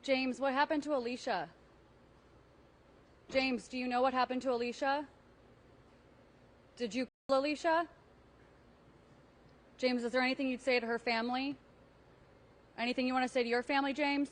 James, what happened to Allisha? James, do you know what happened to Allisha? Did you call Allisha? James, is there anything you'd say to her family? Anything you want to say to your family, James?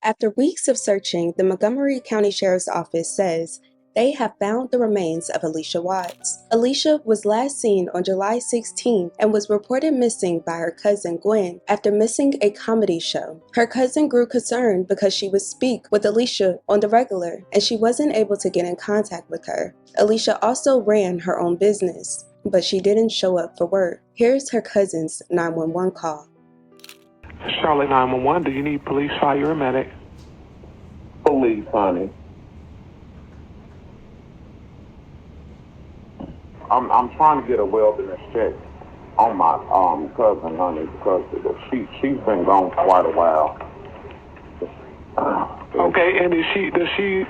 After weeks of searching, the Montgomery County Sheriff's Office says they have found the remains of Allisha Watts. Allisha was last seen on July 16th and was reported missing by her cousin Gwen after missing a comedy show. Her cousin grew concerned because she would speak with Allisha on the regular and she wasn't able to get in contact with her. Allisha also ran her own business, but she didn't show up for work. Here's her cousin's 911 call. Charlotte 911, do you need police, fire, or medic? Police, honey. I'm trying to get a wilderness check on my cousin, honey, because she's been gone for quite a while. Okay, and does she?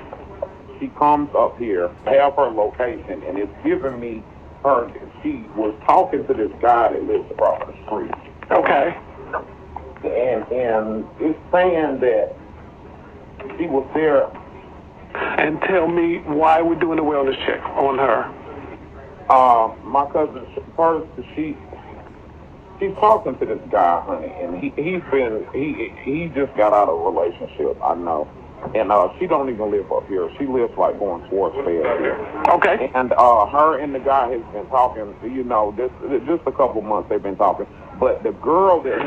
She comes up here, have her location, and it's giving me her. She was talking to this guy that lives across the street. Okay. And it's saying that she was there. And tell me why we're doing a wellness check on her. My cousin, first, she's talking to this guy, honey, and he just got out of a relationship, I know. And she don't even live up here. She lives like going towards Fed here. Okay. And her and the guy has been talking, you know, just a couple months they've been talking. But the girl that he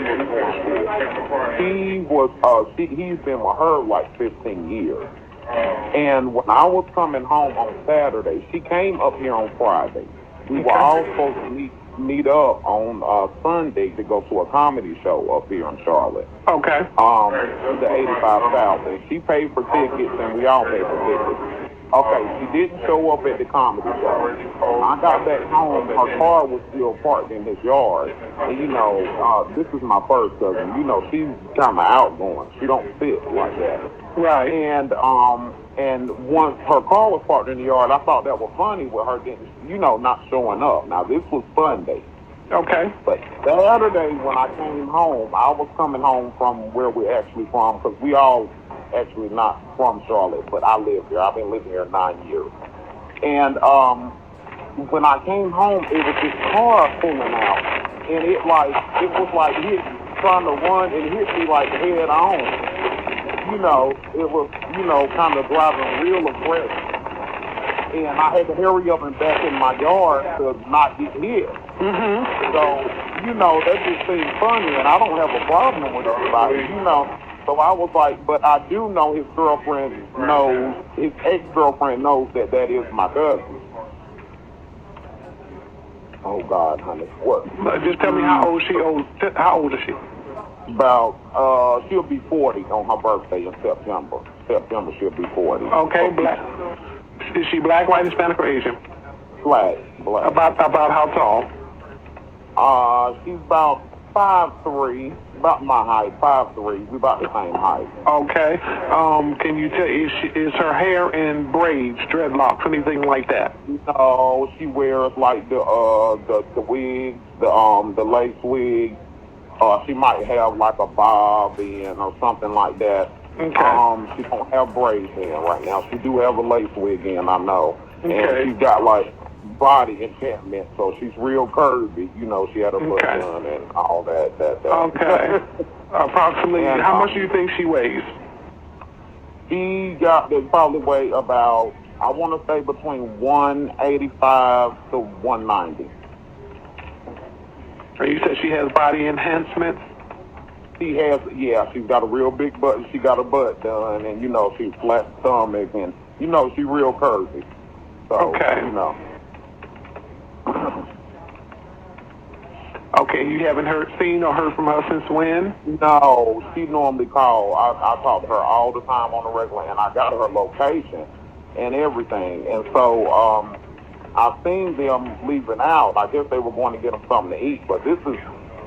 was with, he's been with her like 15 years. And when I was coming home on Saturday, she came up here on Friday. We were all supposed to meet up on Sunday to go to a comedy show up here in Charlotte. Okay. The 85 South. And she paid for tickets, and we all paid for tickets. Okay, she didn't show up at the comedy show. I got back home, her car was still parked in his yard. And, you know, this is my first cousin. You know, she's kind of outgoing. She don't fit like that. Right. And once her car was parked in the yard, I thought that was funny with her, you know, not showing up. Now, this was Sunday. Okay. But Saturday, when I came home, I was coming home from where we're actually from, because we all actually not from Charlotte, but I live here. I've been living here 9 years. And when I came home, it was this car pulling out, and it was like trying to run and hit me like head on. You know, it was, you know, kind of driving real aggressive. And I had to hurry up and back in my yard to not get hit. Mm-hmm. So, you know, that just seemed funny, and I don't have a problem with everybody, you know. So I was like, but I do know his ex-girlfriend knows that is my cousin. Oh, God, honey. What? Just tell me how old is she? About, she'll be 40 on her birthday in September. September, she'll be 40. Okay, black. Is she black, white, Hispanic, or Asian? Black. About how tall? She's about 5'3", about my height, 5'3". We about the same height. Okay. Can you tell, is her hair in braids, dreadlocks, anything like that? No, she wears like the wigs, the lace wig. She might have like a bob in or something like that. Okay. She don't have braids in right now. She do have a lace wig in, I know. Okay. And she's got like body enchantment, so she's real curvy. You know, she had a butt done and all that. Okay. Approximately, and, how much do you think she weighs? She probably weigh about, I want to say between 185 to 190. You said she has body enhancements? She has, yeah, she's got a real big butt, and she got a butt done, and, you know, she's flat stomach, and, you know, she's real curvy. So, okay. You know. Okay, you haven't seen or heard from her since when? No, she normally calls. I talk to her all the time on the regular, and I got her location and everything. And so I seen them leaving out. I guess they were going to get them something to eat, but this is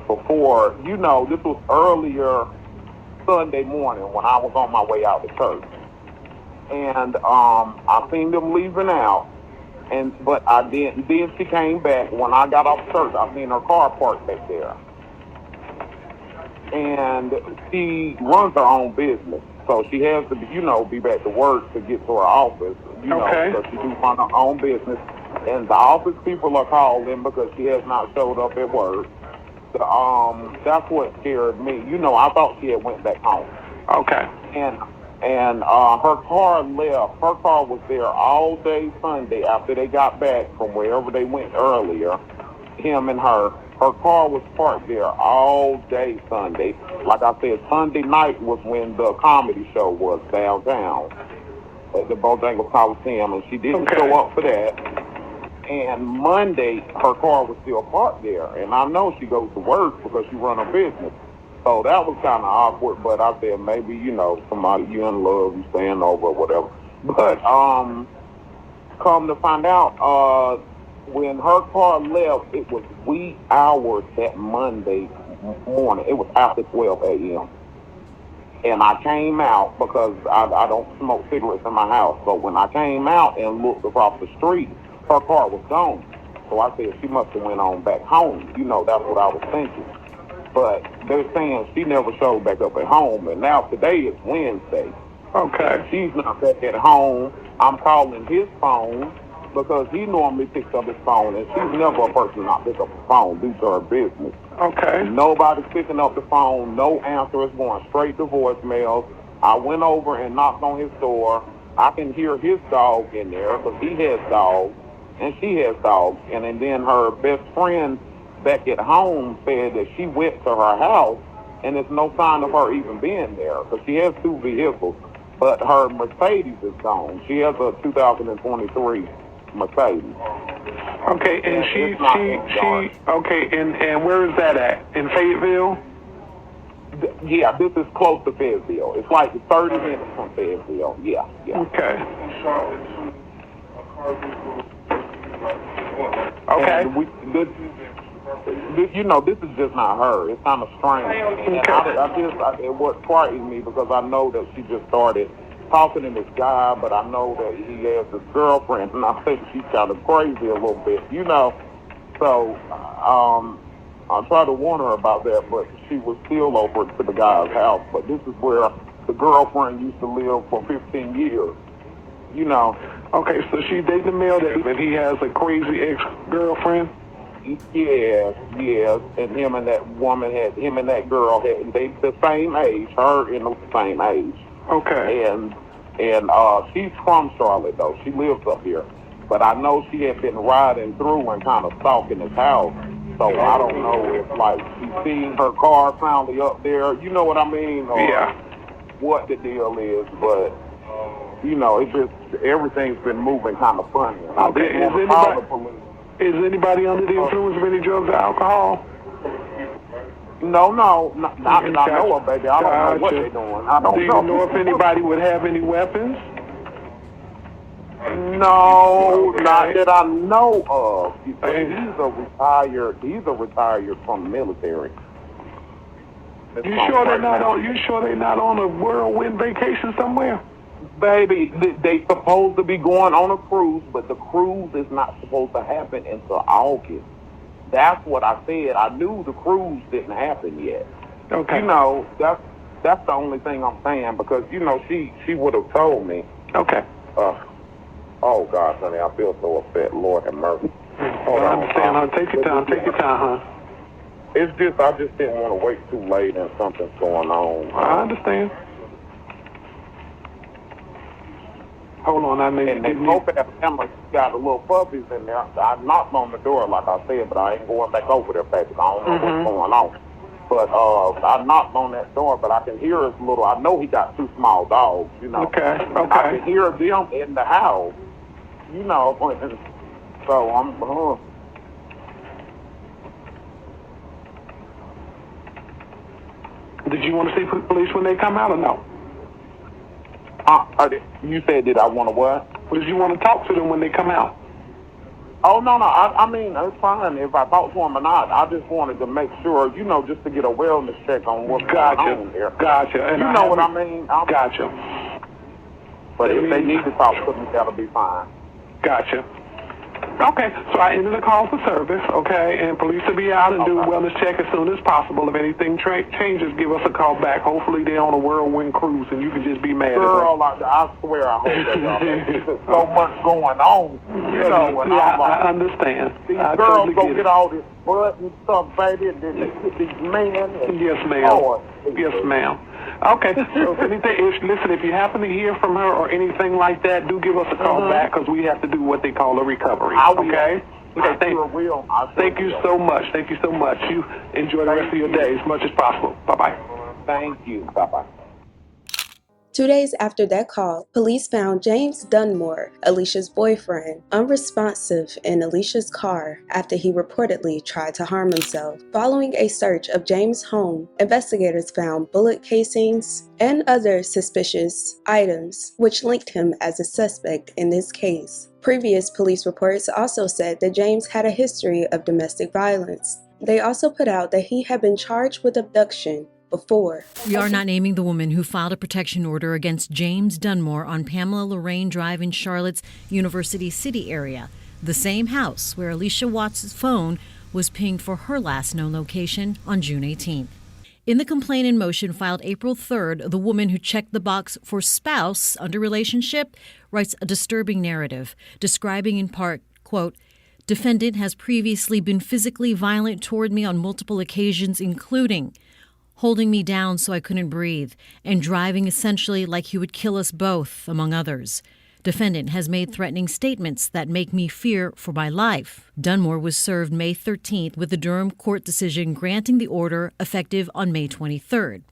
before, you know, this was earlier Sunday morning when I was on my way out to church. And I seen them leaving out. But I didn't. Then she came back when I got off church. I seen her car parked back there, and she runs her own business, so she has to, be back to work to get to her office. Okay. So she do run her own business, and the office people are calling because she has not showed up at work. That's what scared me. I thought she had went back home. Okay. And her car left. Her car was there all day Sunday after they got back from wherever they went earlier. Him and her. Her car was parked there all day Sunday. Like I said, Sunday night was when the comedy show was downtown at the Bojangles Coliseum, and she didn't show up for that. And Monday, her car was still parked there. And I know she goes to work because she run her business. So that was kind of awkward, but I said maybe, somebody you in love, you staying over or whatever. But come to find out, when her car left, it was wee hours that Monday morning. It was after 12 a.m. And I came out because I don't smoke cigarettes in my house. So when I came out and looked across the street, her car was gone. So I said she must have went on back home. That's what I was thinking. But they're saying she never showed back up at home. And now today is Wednesday. Okay. She's not back at home. I'm calling his phone because he normally picks up his phone. And she's never a person not pick up the phone due to her business. Okay. Nobody's picking up the phone. No answer is going straight to voicemail. I went over and knocked on his door. I can hear his dog in there because he has dogs and she has dogs. And then her best friend back at home said that she went to her house and there's no sign of her even being there because she has two vehicles. But her Mercedes is gone. She has a 2023 Mercedes. Okay, and and where is that at? In Fayetteville? Yeah, this is close to Fayetteville. It's like 30 minutes from Fayetteville. Yeah. Okay. Okay. And this is just not her. It's kind of strange. And what frightens me because I know that she just started talking to this guy, but I know that he has this girlfriend, and I think she's kind of crazy a little bit, So I tried to warn her about that, but she was still over to the guy's house. But this is where the girlfriend used to live for 15 years, Okay, so she dated the male and he has a crazy ex-girlfriend? Yes, and him and that girl had they the same age, her and the same age. Okay. And she's from Charlotte though. She lives up here. But I know she had been riding through and kind of stalking his house. So I don't know if she seen her car finally up there, you know what I mean? Or what the deal is, but it's just everything's been moving kind of funny. Okay. Is anybody under the influence of any drugs or alcohol? No, not I know of, baby. I don't know what they're doing. Do you know if anybody would have any weapons? No, not that I know of. He's a retired from the military. You sure they're not on a whirlwind vacation somewhere? Baby, they supposed to be going on a cruise, but the cruise is not supposed to happen until August. That's what I said. I knew the cruise didn't happen yet. Okay. That's the only thing I'm saying because she would have told me. Okay. Oh God, honey, I feel so upset. Lord have mercy. Hold on. I understand, huh? Take your time, huh? It's just I just didn't want to wait too late and something's going on. I understand. Hold on, And they both have Pamela got a little puppies in there. I knocked on the door, like I said, but I ain't going back over there, baby. I don't know what's going on. But I knocked on that door, but I can hear his little. I know he got two small dogs, Okay. I can hear them in the house, and so I'm. Did you want to see police when they come out or no? You said, did I want to what? Did you want to talk to them when they come out? Oh, no. I mean, it's fine if I talk to them or not. I just wanted to make sure, just to get a wellness check on what's going on there. Gotcha. And you know what I mean? Gotcha. But if they need to talk to me, that'll be fine. Gotcha. Okay, so I ended the call for service, okay, and police will be out and do a wellness check as soon as possible. If anything changes, give us a call back. Hopefully they're on a whirlwind cruise and you can just be mad Girl, at them. I swear I hope that y'all. There's so much going on, you know. And Yeah, I'm like, I understand. these I girls totally go get get it. all this blood and stuff, baby, and then they get these men. And, Yes, ma'am. Lord, Yes, ma'am. Okay, so listen, if you happen to hear from her or anything like that, do give us a call back because we have to do what they call a recovery. I will. Okay? Okay, thank you so much. Thank you so much. You enjoy the rest of your day as much as possible. Bye-bye. Thank you. Bye-bye. 2 days after that call, police found James Dunmore, Allisha's boyfriend, unresponsive in Allisha's car after he reportedly tried to harm himself. Following a search of James' home, investigators found bullet casings and other suspicious items, which linked him as a suspect in this case. Previous police reports also said that James had a history of domestic violence. They also put out that he had been charged with abduction before. We are not naming the woman who filed a protection order against James Dunmore on Pamela Lorraine Drive in Charlotte's University City area, the same house where Allisha Watts' phone was pinged for her last known location on June 18th. In the complaint in motion filed April 3rd, the woman who checked the box for spouse under relationship writes a disturbing narrative, describing in part, quote, "Defendant has previously been physically violent toward me on multiple occasions, including holding me down so I couldn't breathe, and driving essentially like he would kill us both, among others. Defendant has made threatening statements that make me fear for my life." Dunmore was served May 13th with a Durham court decision granting the order effective on May 23rd.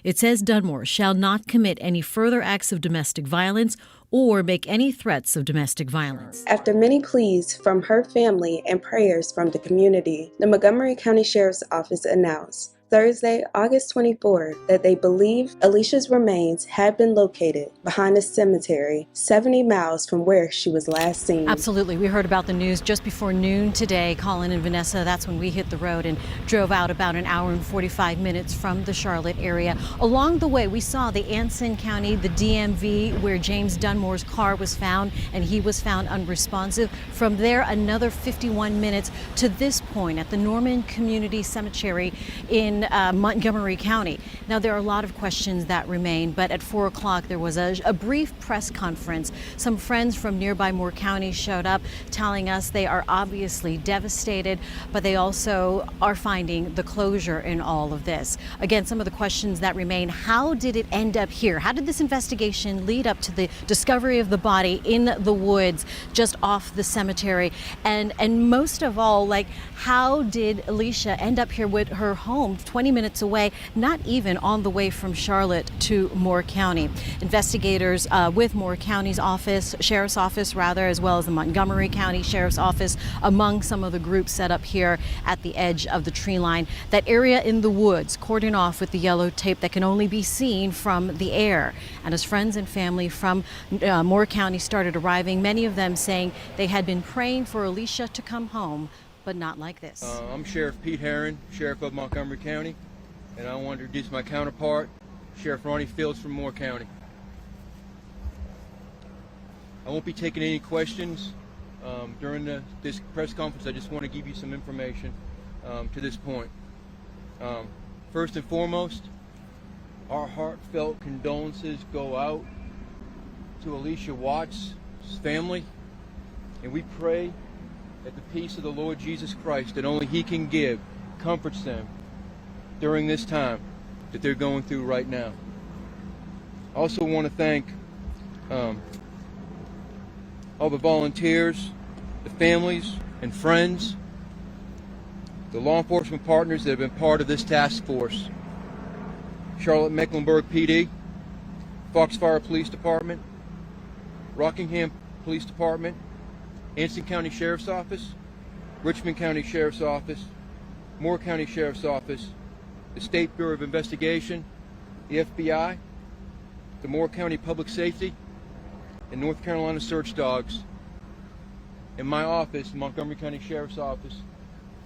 It says Dunmore shall not commit any further acts of domestic violence or make any threats of domestic violence. After many pleas from her family and prayers from the community, the Montgomery County Sheriff's Office announced Thursday, August 24th, that they believe Allisha's remains had been located behind a cemetery 70 miles from where she was last seen. Absolutely. We heard about the news just before noon today. Colin and Vanessa, that's when we hit the road and drove out about an hour and 45 minutes from the Charlotte area. Along the way, we saw the Anson County, the DMV, where James Dunmore's car was found, and he was found unresponsive. From there, another 51 minutes to this point at the Norman Community Cemetery in Montgomery County. Now, there are a lot of questions that remain, but at 4 o'clock there was a brief press conference. Some friends from nearby Moore County showed up telling us they are obviously devastated, but they also are finding the closure in all of this. Again, some of the questions that remain: how did it end up here? How did this investigation lead up to the discovery of the body in the woods just off the cemetery? And most of all, like, how did Allisha end up here with her home 20 minutes away, not even on the way from Charlotte to Moore County? Investigators with Moore County's office, Sheriff's Office rather, as well as the Montgomery County Sheriff's Office, among some of the groups set up here at the edge of the tree line. That area in the woods cordoned off with the yellow tape that can only be seen from the air. And as friends and family from Moore County started arriving, many of them saying they had been praying for Allisha to come home, but not like this. I'm Sheriff Pete Herron, Sheriff of Montgomery County, and I want to introduce my counterpart, Sheriff Ronnie Fields from Moore County. I won't be taking any questions during this press conference. I just want to give you some information to this point. First and foremost, our heartfelt condolences go out to Allisha Watts' family, and we pray that the peace of the Lord Jesus Christ that only He can give comforts them during this time that they're going through right now. I also want to thank all the volunteers, the families and friends, the law enforcement partners that have been part of this task force: Charlotte Mecklenburg PD, Foxfire Police Department, Rockingham Police Department, Anson County Sheriff's Office, Richmond County Sheriff's Office, Moore County Sheriff's Office, the State Bureau of Investigation, the FBI, the Moore County Public Safety, and North Carolina Search Dogs, and my office, Montgomery County Sheriff's Office,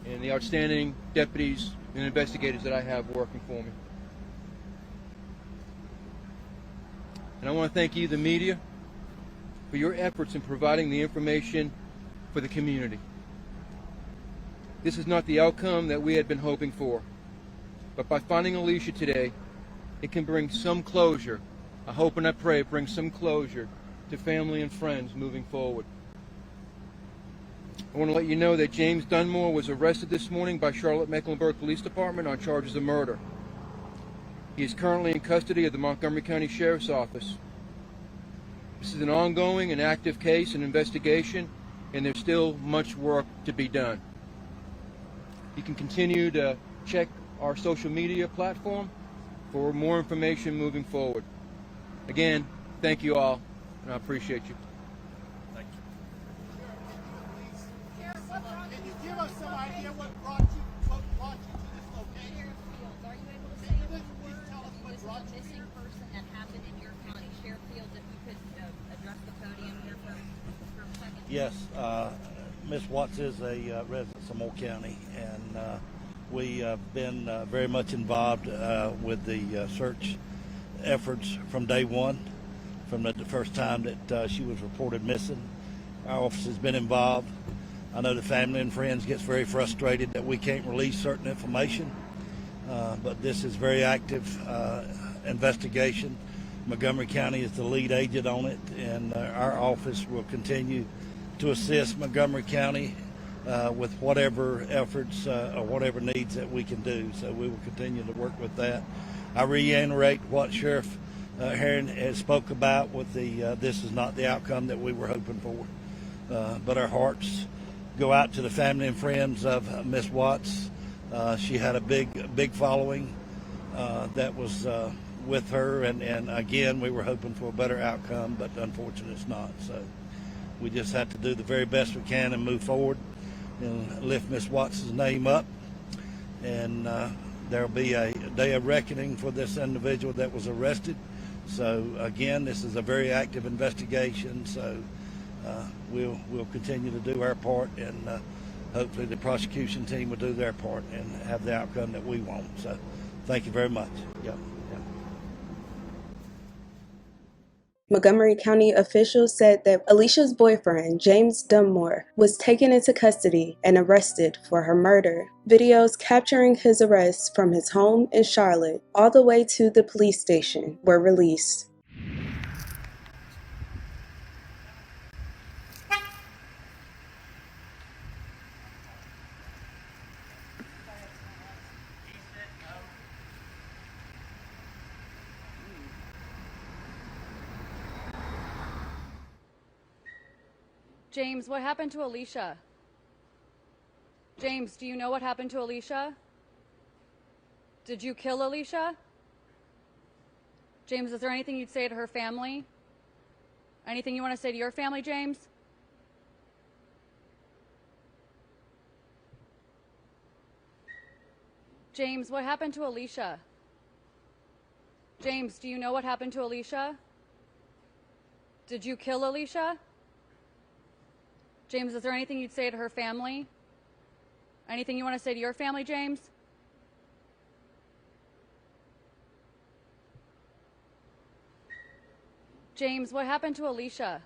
and the outstanding deputies and investigators that I have working for me. And I want to thank you, the media, for your efforts in providing the information for the community. This is not the outcome that we had been hoping for, but by finding Allisha today, it can bring some closure. I hope and I pray it brings some closure to family and friends moving forward. I want to let you know that James Dunmore was arrested this morning by Charlotte-Mecklenburg Police Department on charges of murder. He is currently in custody of the Montgomery County Sheriff's Office. This is an ongoing and active case and investigation, and there's still much work to be done. You can continue to check our social media platform for more information moving forward. Again, thank you all, and I appreciate you. Thank you. Can you give us some idea what brought you to this location? Are you able to say a word? Tell us what brought you missing person that happened in your county, Sherifield, if you could address the podium here for a second? Yes, Ms. Watts is a resident of Moore County, and we have been very much involved with the search efforts from day one, from the first time that she was reported missing. Our office has been involved. I know the family and friends gets very frustrated that we can't release certain information, but this is very active investigation. Montgomery County is the lead agent on it, and our office will continue to assist Montgomery County with whatever efforts or whatever needs that we can do. So we will continue to work with that. I reiterate what Sheriff Herron has spoke about with the this is not the outcome that we were hoping for, but our hearts go out to the family and friends of Miss Watts. She had a big following that was with her, and again we were hoping for a better outcome, but unfortunately it's not. So we just have to do the very best we can and move forward and lift Miss Watts' name up, and there'll be a day of reckoning for this individual that was arrested. So again, this is a very active investigation, so we'll continue to do our part, and hopefully the prosecution team will do their part and have the outcome that we want. So thank you very much. Yep. Montgomery County officials said that Allisha's boyfriend, James Dunmore, was taken into custody and arrested for her murder. Videos capturing his arrest from his home in Charlotte all the way to the police station were released. James, what happened to Allisha? James, do you know what happened to Allisha? Did you kill Allisha? James, is there anything you'd say to her family? Anything you want to say to your family, James? James, what happened to Allisha? James, do you know what happened to Allisha? Did you kill Allisha? James, is there anything you'd say to her family? Anything you want to say to your family, James? James, what happened to Allisha?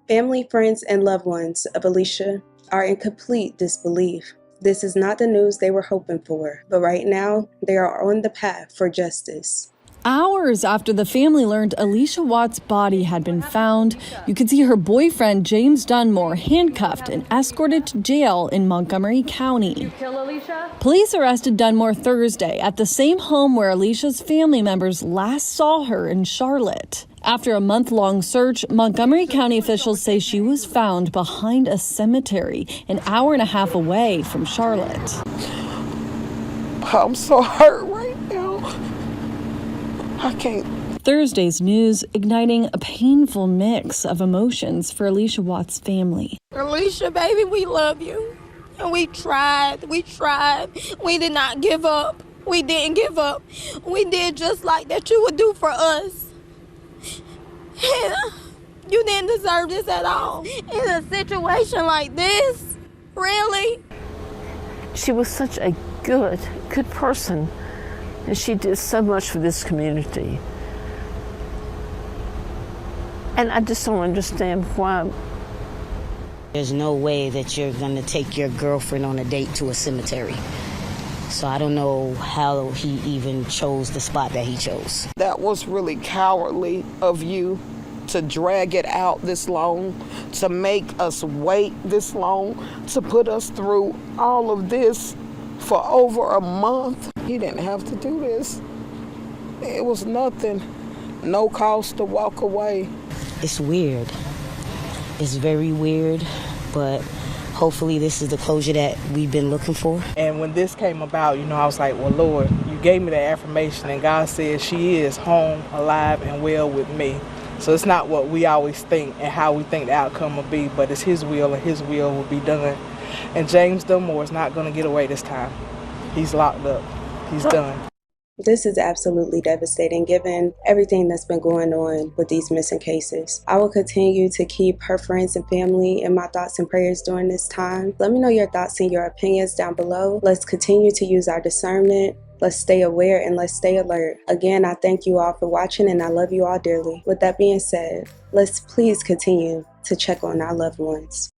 Family, friends, and loved ones of Allisha are in complete disbelief. This is not the news they were hoping for, but right now, they are on the path for justice. Hours after the family learned Allisha Watts' body had been found, you could see her boyfriend, James Dunmore, handcuffed and escorted to jail in Montgomery County. Did you kill Allisha? Police arrested Dunmore Thursday at the same home where Allisha's family members last saw her in Charlotte. After a month-long search, Montgomery County officials say she was found behind a cemetery an hour and a half away from Charlotte. I'm so hurt right now. I can't. Thursday's news igniting a painful mix of emotions for Allisha Watts' family. Allisha, baby, we love you. And we tried. We did not give up. We didn't give up. We did just like that you would do for us. And you didn't deserve this at all. In a situation like this, really? She was such a good person. And she did so much for this community. And I just don't understand why There's no way that you're going to take your girlfriend on a date to a cemetery. So I don't know how he even chose the spot that he chose. That was really cowardly of you to drag it out this long, to make us wait this long, to put us through all of this for over a month. He didn't have to do this. It was nothing, no cost to walk away. It's weird. It's very weird, but hopefully this is the closure that we've been looking for. And when this came about, I was like, well, Lord, you gave me the affirmation, and God said she is home, alive, and well with me. So it's not what we always think and how we think the outcome will be, but it's His will, and His will will be done. And James Dunmore is not going to get away this time. He's locked up. He's done. This is absolutely devastating given everything that's been going on with these missing cases. I will continue to keep her friends and family in my thoughts and prayers during this time. Let me know your thoughts and your opinions down below. Let's continue to use our discernment. Let's stay aware and let's stay alert. Again, I thank you all for watching and I love you all dearly. With that being said, let's please continue to check on our loved ones.